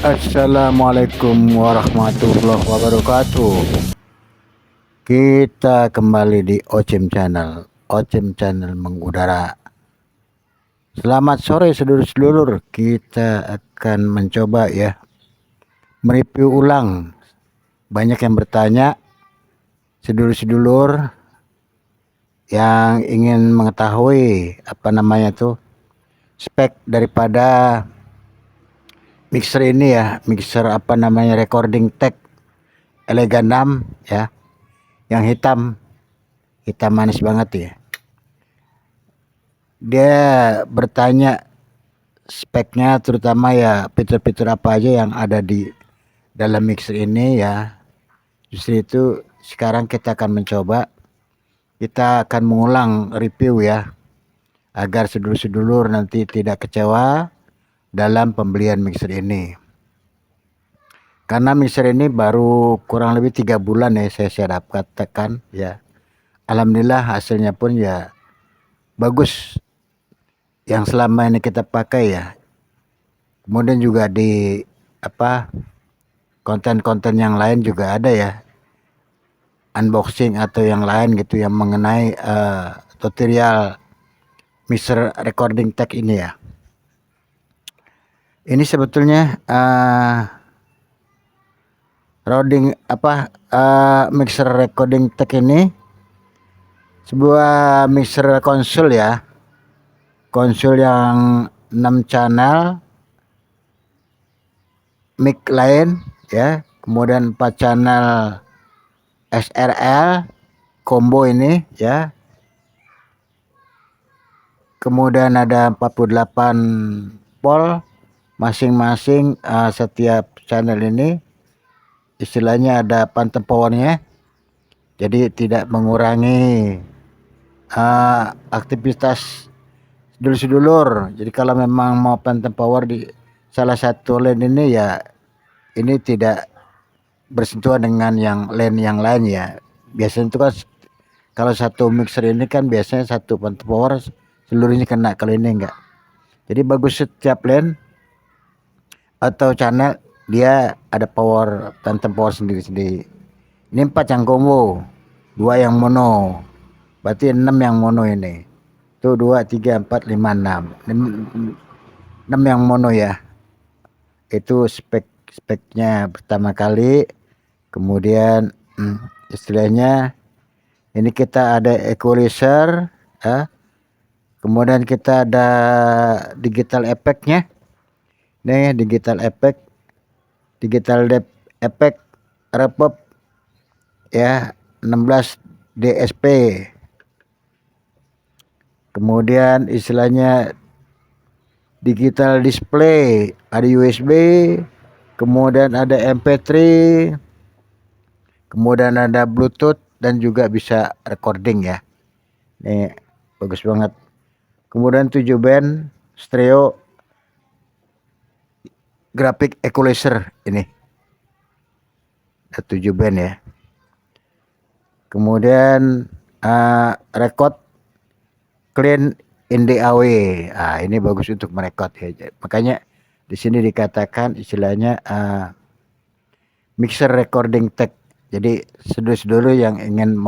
Assalamualaikum warahmatullahi wabarakatuh. Kita kembali di Ocim Channel. Ocim Channel mengudara. Selamat sore sedulur-sedulur. Kita akan mencoba ya mereview ulang. Banyak yang bertanya, sedulur-sedulur yang ingin mengetahui spek daripada mixer ini ya, recording tech Elegan 6 ya, yang hitam manis banget ya. Dia bertanya speknya, terutama ya fitur-fitur apa aja yang ada di dalam mixer ini ya. Justru itu sekarang kita akan mencoba, kita akan mengulang review ya, agar sedulur-sedulur nanti tidak kecewa dalam pembelian mixer ini. Karena mixer ini baru kurang lebih 3 bulan ya saya dapatkan ya. Alhamdulillah hasilnya pun ya bagus yang selama ini kita pakai ya. Kemudian juga di konten-konten yang lain juga ada ya, unboxing atau yang lain gitu yang mengenai tutorial mixer recording tech ini ya. Ini sebetulnya mixer recording tech ini sebuah mixer konsul ya. Konsul yang 6 channel mic lain ya, kemudian 4 channel SRL combo ini ya. Kemudian ada 48 volt masing-masing, setiap channel ini istilahnya ada phantom powernya, jadi tidak mengurangi aktivitas sedulur-sedulur. Jadi kalau memang mau phantom power di salah satu lane ini ya, ini tidak bersentuhan dengan yang lane yang lain ya. Biasanya itu kan kalau satu mixer ini kan biasanya satu phantom power seluruhnya kena, kalau ini enggak. Jadi bagus, setiap lane atau channel dia ada power, phantom power sendiri-sendiri. Ini 4 yang combo, 2 yang mono, berarti 6 yang mono ini. Tuh 2, 3, 4, 5, 6. 6 yang mono ya. Itu speknya pertama kali. Kemudian istilahnya ini kita ada equalizer ya. Kemudian kita ada digital effect-nya. Nih digital effect, digital depth effect, reverb ya, 16 DSP. Kemudian istilahnya digital display, ada USB, kemudian ada MP3, kemudian ada Bluetooth dan juga bisa recording ya. Nih bagus banget. Kemudian 7 band stereo graphic equalizer ini. Ada 7 band ya. Kemudian record clean in DAW. Ini bagus untuk merekod ya. Makanya di sini dikatakan istilahnya mixer recording tech. Jadi sedulur-sedulur yang ingin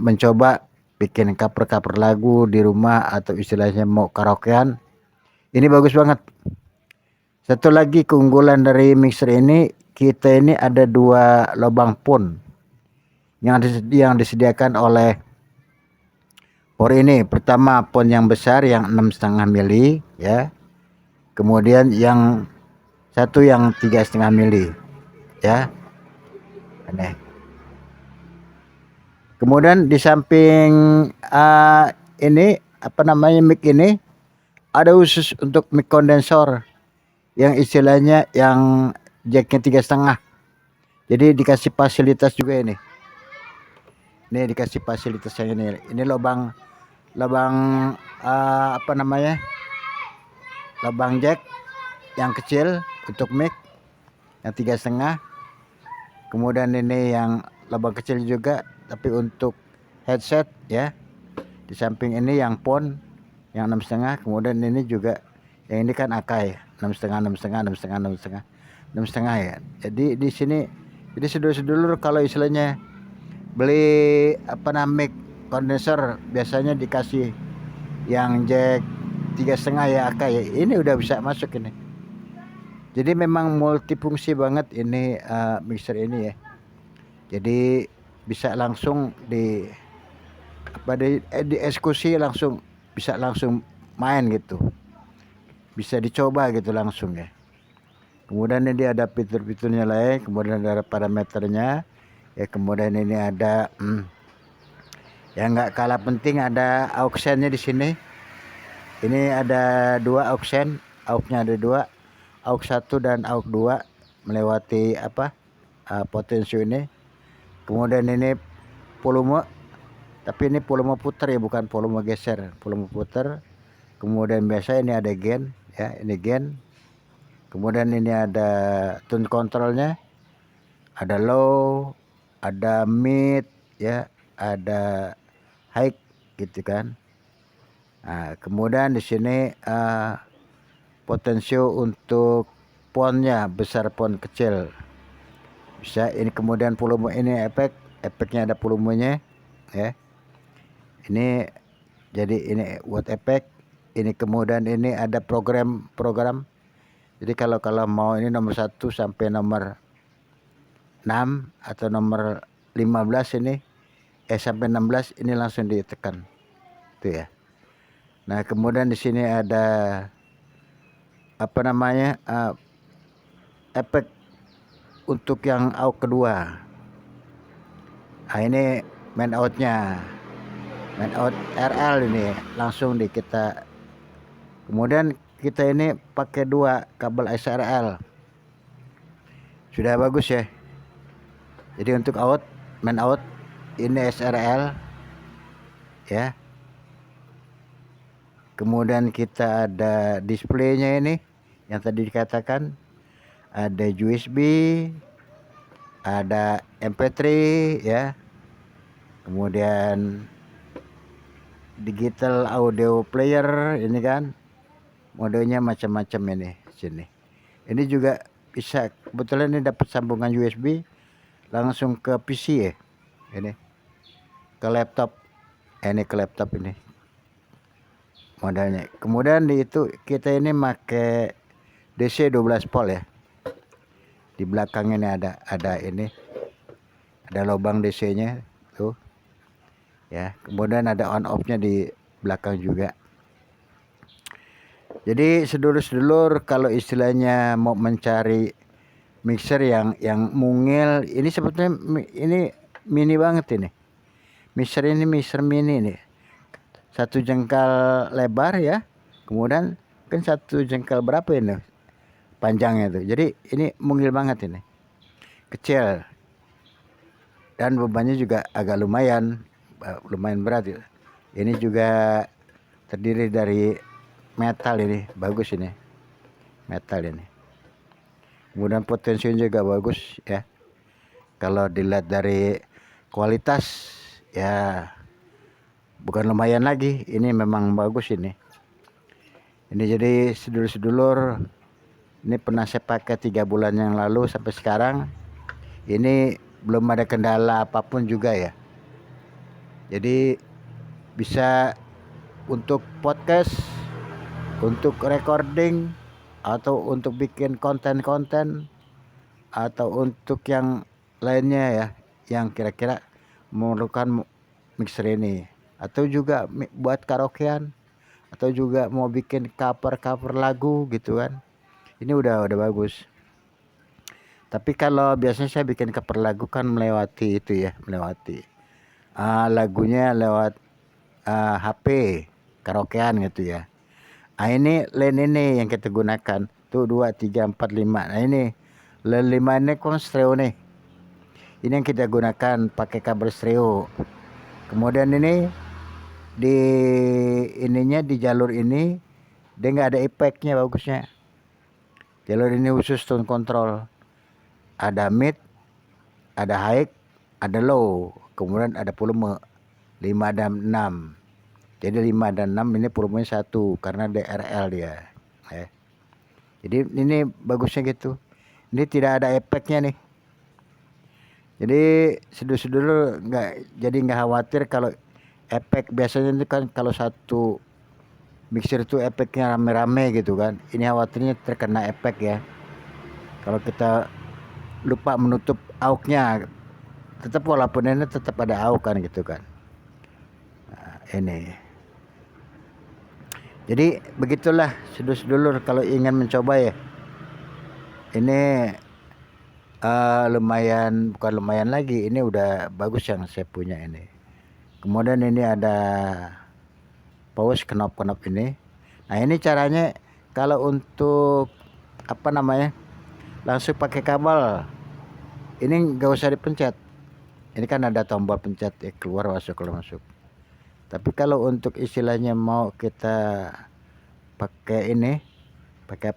mencoba bikin cover lagu di rumah atau istilahnya mau karaokean, ini bagus banget. Satu lagi keunggulan dari mixer ini, kita ini ada 2 lubang pon yang disediakan oleh power ini. Pertama pon yang besar yang 6,5 mili ya. Kemudian yang satu yang 3,5 mili ya. Kemudian di samping ini mic ini ada khusus untuk mic kondensor yang istilahnya yang jacknya 3,5. Jadi dikasih fasilitas juga ini. Ini dikasih fasilitas yang ini. Ini lubang lubang jack yang kecil untuk mic yang 3,5. Kemudian ini yang lubang kecil juga tapi untuk headset ya. Di samping ini yang pon yang 6,5. Kemudian ini juga Yang ini kan Akai 6,5, 6,5, 6,5, 6,5, 6,5 ya. Jadi di sini, jadi sedulur-sedulur kalau istilahnya beli mic kondenser biasanya dikasih yang jack 3,5 ya Akai ya. Ini udah bisa masuk ini. Jadi memang multifungsi banget ini mixer ini ya. Jadi bisa langsung di eksekusi, langsung bisa langsung main gitu. Bisa dicoba gitu langsung ya. Kemudian ini ada fitur-fiturnya lain, kemudian ada parameternya. Ya kemudian ini ada yang nggak kalah penting ada aux-nya di sini. Ini ada 2 aux-nya ada 2, aux 1 dan aux 2 melewati potensio ini. Kemudian ini volume, tapi ini volume putar ya, bukan volume geser, volume putar. Kemudian biasa ini ada gain ya, ini gain. Kemudian ini ada tone controlnya, ada low, ada mid ya, ada high gitu kan. Nah, kemudian di sini potensio untuk ponnya, besar pon kecil bisa ini. Kemudian volume ini efeknya ada volumenya ya. Ini jadi ini buat efek ini. Kemudian ini ada program. Jadi kalau mau ini nomor 1 sampai nomor 6 atau nomor 15 ini sampai 16 ini langsung ditekan tuh ya. Nah kemudian di sini ada efek untuk yang aux kedua. Nah ini main out RL ini langsung kita. Kemudian kita ini pakai 2 kabel SRL, sudah bagus ya. Jadi untuk main out ini SRL ya. Kemudian kita ada displaynya ini yang tadi dikatakan, ada USB, ada MP3 ya. Kemudian digital audio player ini kan, modenya macam-macam ini sini. Ini juga bisa, kebetulan ini dapat sambungan USB langsung ke PC ya. Ini ke laptop. Ini ke laptop ini modelnya. Kemudian di itu kita ini pakai DC 12 volt ya. Di belakang ini ada ini, ada lubang DC-nya tuh ya. Kemudian ada on off-nya di belakang juga. Jadi sedulur-sedulur kalau istilahnya mau mencari mixer yang mungil, ini sebetulnya ini mini banget ini. Mixer mini nih. 1 jengkal lebar ya. Kemudian kan 1 jengkal berapa ini panjangnya tuh. Jadi ini mungil banget ini. Kecil. Dan bebannya juga agak lumayan berat ya. Ini juga terdiri dari metal ini, bagus ini. Metal ini. Kemudian potensinya juga bagus ya. Kalau dilihat dari kualitas ya bukan lumayan lagi, ini memang bagus ini. Ini jadi sedulur-sedulur, ini pernah saya pakai 3 bulan yang lalu sampai sekarang. Ini belum ada kendala apapun juga ya. Jadi bisa untuk podcast, untuk recording, atau untuk bikin konten-konten, atau untuk yang lainnya ya, yang kira-kira memerlukan mixer ini. Atau juga buat karaokean, atau juga mau bikin cover lagu gitu kan. Ini udah bagus. Tapi kalau biasanya saya bikin cover lagu kan melewati itu ya, melewati lagunya lewat HP karaokean gitu ya. Nah ini line ini yang kita gunakan tuh 2, 3, 4, 5. Nah ini line 5 ini kan stereo nih. Ini yang kita gunakan pakai kabel stereo. Kemudian ini di ininya, di jalur ini dia nggak ada efeknya, bagusnya. Jalur ini khusus tone control. Ada mid, ada high, ada low. Kemudian ada volume 5 dan 6. Jadi 5 dan 6 ini volumenya 1 karena DRL dia. Jadi ini bagusnya gitu. Ini tidak ada efeknya nih. Jadi sedulur-sedulur nggak khawatir kalau efek. Biasanya itu kan kalau satu mixer itu efeknya rame-rame gitu kan. Ini khawatirnya terkena efek ya. Kalau kita lupa menutup AUX-nya, tetap walaupun ini tetap ada AUX kan gitu kan. Nah, ini. Jadi begitulah sedulur-sedulur kalau ingin mencoba ya. Ini bukan lumayan lagi, ini udah bagus yang saya punya ini. Kemudian ini ada pause knop ini. Nah ini caranya kalau untuk langsung pakai kabel, ini nggak usah dipencet. Ini kan ada tombol pencet ya, keluar masuk. Tapi kalau untuk istilahnya mau kita pakai pakai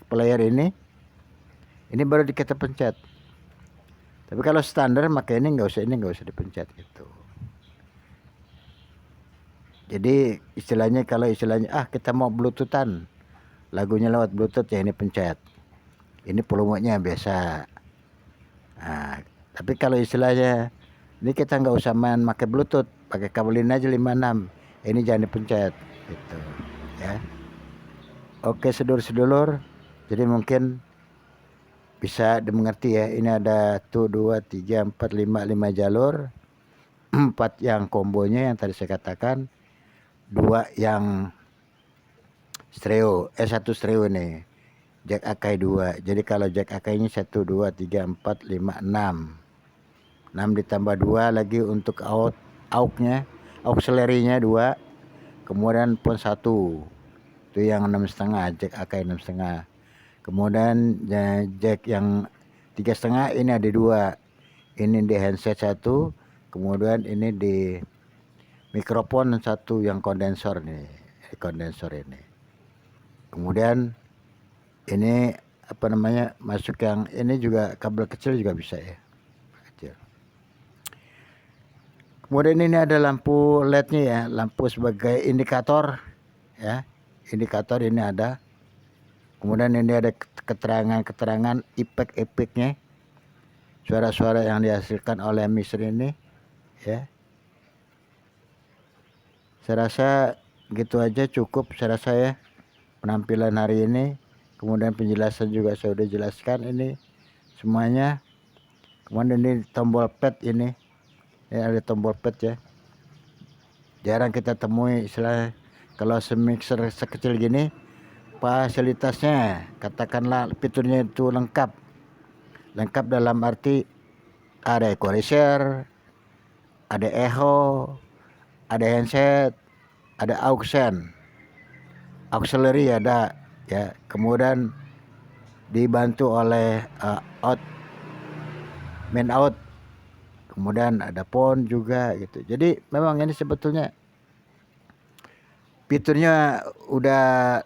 player ini baru kita pencet. Tapi kalau standar maka ini nggak usah dipencet gitu. Jadi kalau istilahnya kita mau bluetoothan, lagunya lewat bluetooth ya ini pencet. Ini volumenya biasa. Nah, tapi kalau istilahnya ini kita nggak usah main pakai bluetooth, pakai kabel ini aja 56. Ini jangan dipencet gitu ya. Oke sedulur-sedulur, jadi mungkin bisa dimengerti ya. Ini ada 1, 2, 3, 4, 5 jalur. 4 yang kombonya yang tadi saya katakan, 2 yang stereo, 1 stereo nih, jack Akai 2. Jadi kalau jack Akai ini 1, 2, 3, 4, 5, 6 ditambah 2 lagi untuk AUX-nya, auxiliary-nya 2, kemudian pon 1 itu yang 6,5, jack Akai 6,5. Kemudian jack yang 3,5 ini ada 2, ini di handset 1, kemudian ini di mikrofon 1 yang kondensor ini. Kemudian ini masuk yang ini juga kabel kecil juga bisa ya, kecil. Kemudian ini ada lampu LED-nya ya, lampu sebagai indikator ya. Indikator ini ada. Kemudian ini ada keterangan efek-efeknya, suara-suara yang dihasilkan oleh mixer ini ya. Saya rasa gitu aja cukup, saya rasa ya, penampilan hari ini. Kemudian penjelasan juga saya sudah jelaskan ini semuanya. Kemudian ini tombol pad ini ya, ada tombol pad ya, jarang kita temui istilah. Kalau semixer sekecil gini, fasilitasnya katakanlah fiturnya itu lengkap dalam arti ada equalizer, ada echo, ada handset, ada auxiliary ada ya. Kemudian dibantu oleh main out, kemudian ada pon juga gitu. Jadi memang ini sebetulnya fiturnya udah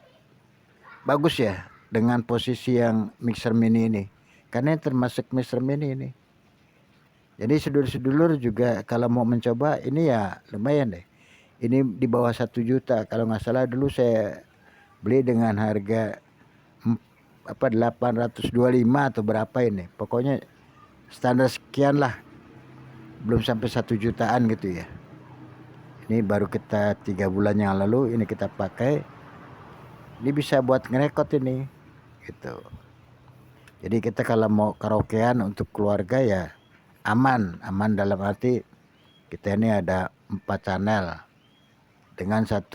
bagus ya dengan posisi yang mixer mini ini, karena ini termasuk mixer mini ini. Jadi sedulur-sedulur juga kalau mau mencoba ini ya lumayan deh. Ini di bawah 1 juta kalau nggak salah. Dulu saya beli dengan harga 825 atau berapa ini. Pokoknya standar sekian lah, belum sampai 1 jutaan gitu ya. Ini baru kita 3 bulan yang lalu ini kita pakai. Ini bisa buat ngerekod ini gitu. Jadi kita kalau mau karaokean untuk keluarga ya aman dalam arti kita ini ada 4 channel dengan 1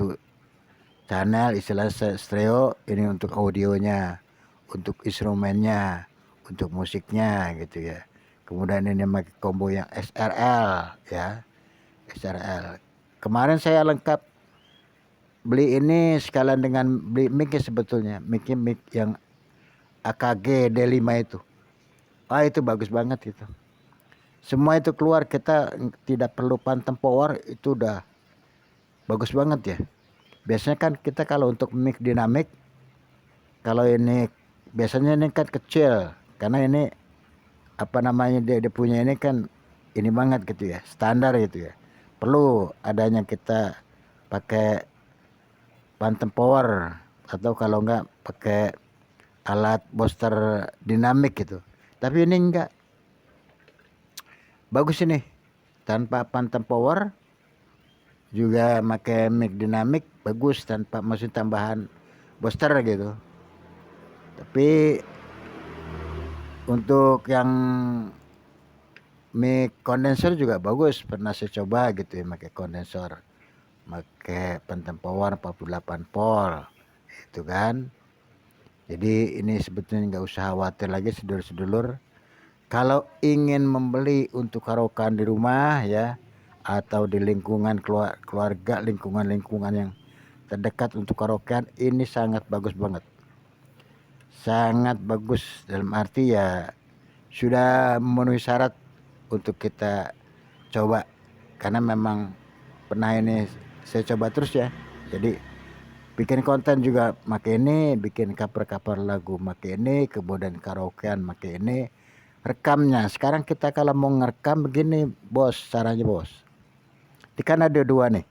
channel istilah stereo ini untuk audionya, untuk instrumennya, untuk musiknya gitu ya. Kemudian ini pakai combo yang SRL ya, SRL. Kemarin saya lengkap beli ini sekalian dengan beli mic sebetulnya, mic yang AKG D5 itu. Itu bagus banget itu. Semua itu keluar, kita tidak perlu phantom power, itu udah bagus banget ya. Biasanya kan kita kalau untuk mic dinamik, kalau ini biasanya ini kan kecil, karena ini dia punya ini kan ini banget gitu ya, standar gitu ya. Perlu adanya kita pakai phantom power atau kalau enggak pakai alat booster dinamik gitu. Tapi ini enggak, bagus ini tanpa phantom power, juga pakai mic dinamik, bagus tanpa mesin tambahan booster gitu. Tapi untuk yang mic kondenser juga bagus, pernah saya coba gitu ya, pakai kondensor, pakai phantom power 48 volt itu kan. Jadi ini sebetulnya nggak usah khawatir lagi sedulur-sedulur. Kalau ingin membeli untuk karaokean di rumah ya, atau di lingkungan keluarga, lingkungan yang terdekat untuk karaokean, ini sangat bagus banget. Sangat bagus dalam arti ya sudah memenuhi syarat untuk kita coba. Karena memang pernah ini saya coba terus ya. Jadi bikin konten juga make ini, bikin cover-cover lagu make ini, kemudian karaokean make ini. Rekamnya sekarang kita kalau mau ngerekam begini bos, caranya bos, ini kan ada dua nih,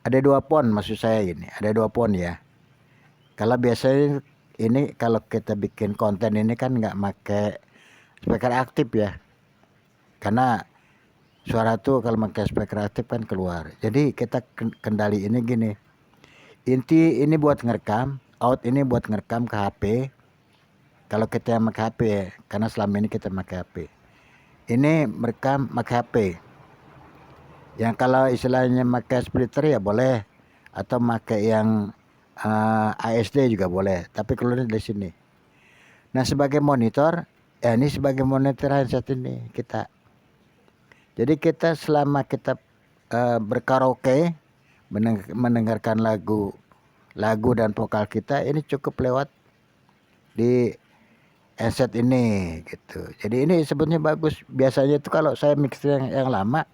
ada dua pon, maksud saya ini ada dua pon ya. Kalau biasanya ini kalau kita bikin konten ini kan nggak make speaker aktif ya, karena suara tuh kalau pakai speaker aktif kan keluar. Jadi kita kendali ini gini, inti ini buat ngerekam, out ini buat ngerekam ke HP. Kalau kita yang pakai HP ya, karena selama ini kita pakai HP. Ini merekam pakai HP. Yang kalau istilahnya pakai splitter ya boleh, atau pakai yang ASD juga boleh. Tapi keluarnya dari sini. Nah sebagai monitor, ya ini sebagai monitor headset ini kita. Jadi kita selama kita berkaraoke, mendengarkan lagu dan vokal kita, ini cukup lewat di headset ini gitu. Jadi ini sebetulnya bagus. Biasanya itu kalau saya mix yang lama,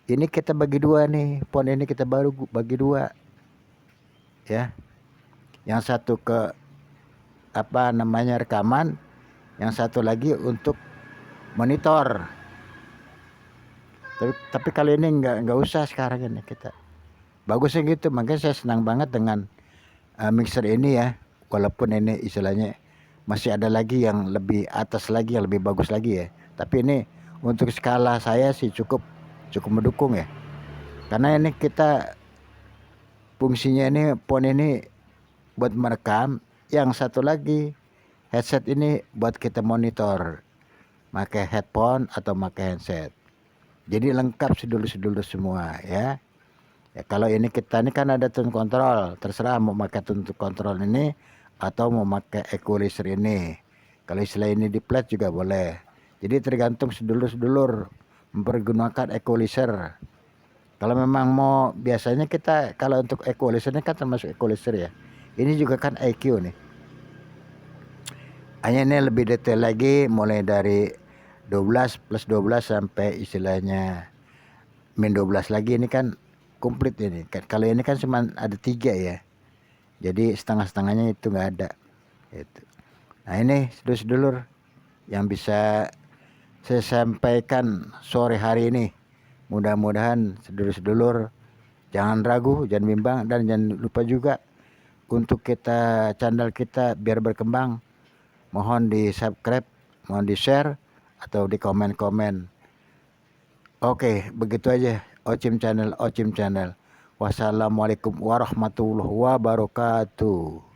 ini kita bagi dua nih, pon ini kita baru bagi dua ya. Yang satu ke apa namanya rekaman, yang satu lagi untuk monitor. Tapi kali ini nggak usah sekarang ini kita. Bagusnya gitu, makanya saya senang banget dengan mixer ini ya. Walaupun ini istilahnya masih ada lagi yang lebih atas lagi, yang lebih bagus lagi ya. Tapi ini untuk skala saya sih cukup mendukung ya. Karena ini kita fungsinya ini pon ini buat merekam, yang satu lagi headset ini buat kita monitor, pakai headphone atau pakai headset. Jadi lengkap sedulur-sedulur semua ya. Ya kalau ini kita ini kan ada tone control, terserah mau pakai tone control ini atau mau pakai equalizer ini. Kalau istilah ini di flat juga boleh. Jadi tergantung sedulur-sedulur mempergunakan equalizer. Kalau memang mau, biasanya kita kalau untuk equalizer ini kan termasuk equalizer ya. Ini juga kan EQ nih. Hanya ini lebih detail lagi, mulai dari 12 plus 12 sampai istilahnya min 12 lagi, ini kan komplit ini. Kalau ini kan cuma ada 3 ya. Jadi setengah-setengahnya itu nggak ada. Itu. Nah ini sedulur-sedulur yang bisa saya sampaikan sore hari ini. Mudah-mudahan sedulur-sedulur jangan ragu, jangan bimbang, dan jangan lupa juga untuk kita channel kita biar berkembang. Mohon di subscribe, mohon di share, atau di komen-komen. Oke, begitu aja. Ocim Channel. Wassalamualaikum warahmatullahi wabarakatuh.